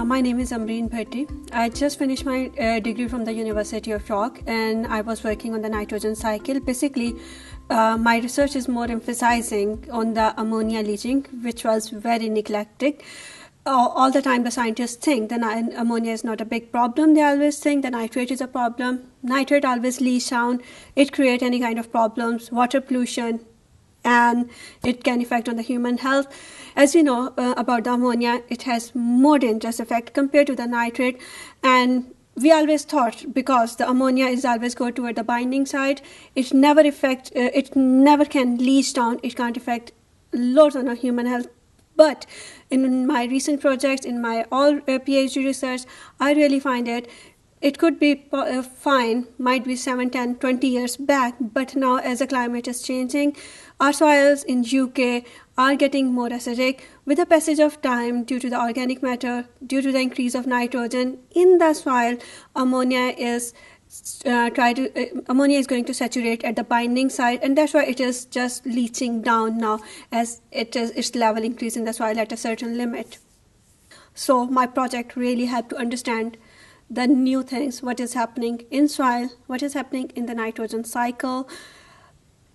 My name is Amreen Bhatti. I just finished my degree from the University of York, and I was working on the nitrogen cycle. Basically, my research is more emphasizing on the ammonia leaching, which was very neglected. All the time the scientists think that ammonia is not a big problem. They always think the nitrate is a problem. Nitrate always leaks down. It creates any kind of problems, water pollution, and it can affect on the human health. As you know about the ammonia, it has more dangerous effect compared to the nitrate, and we always thought because the ammonia is always go toward the binding side, it never can leach down, it can't affect loads on our human health. But in my recent projects, in my all PhD research, I really find it could be fine, might be 7, 10, 20 years back, but now as the climate is changing, our soils in UK are getting more acidic. With the passage of time, due to the organic matter, due to the increase of nitrogen in the soil, ammonia is going to saturate at the binding side, and that's why it is just leaching down now as its level increase in the soil at a certain limit. So my project really helped to understand the new things, what is happening in soil, what is happening in the nitrogen cycle,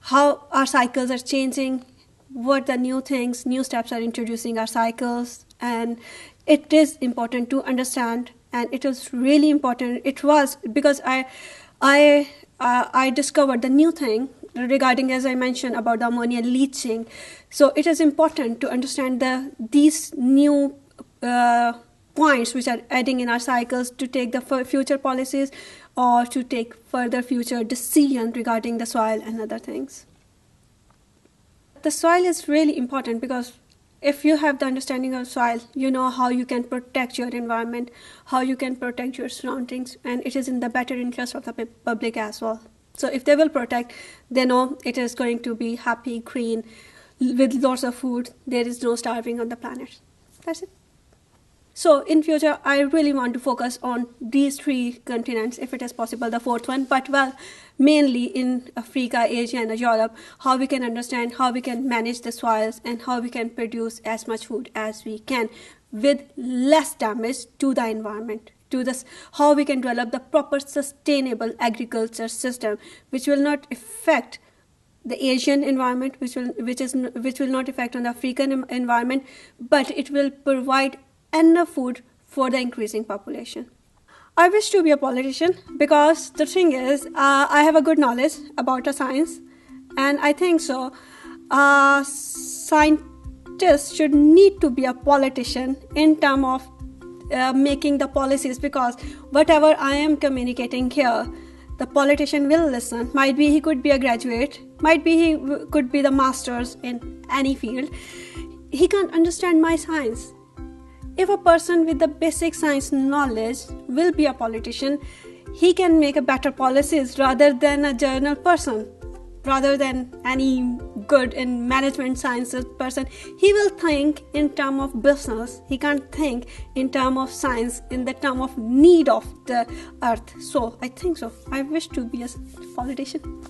how our cycles are changing, what the new things, new steps are introducing our cycles. And it is important to understand, and it was really important. It was because I discovered the new thing regarding, as I mentioned, about the ammonia leaching. So it is important to understand these new points which are adding in our cycles to take the future policies or to take further future decisions regarding the soil and other things. The soil is really important because if you have the understanding of soil, you know how you can protect your environment, how you can protect your surroundings, and it is in the better interest of the public as well. So if they will protect, they know it is going to be happy, green, with lots of food. There is no starving on the planet. That's it. So in future, I really want to focus on these 3 continents, if it is possible, the 4th one, but mainly in Africa, Asia, and Europe, how we can understand, how we can manage the soils, and how we can produce as much food as we can with less damage to the environment, how we can develop the proper sustainable agriculture system, which will not affect the Asian environment, which will not affect on the African environment, but it will provide enough food for the increasing population. I wish to be a politician because the thing is, I have a good knowledge about the science, and I think so. Scientists should need to be a politician in terms of making the policies, because whatever I am communicating here, the politician will listen. Might be he could be a graduate, might be he could be the masters in any field. He can't understand my science. If a person with the basic science knowledge will be a politician, he can make a better policies rather than a journal person, rather than any good in management sciences person. He will think in terms of business. He can't think in terms of science, in the term of need of the earth. So I think so. I wish to be a politician.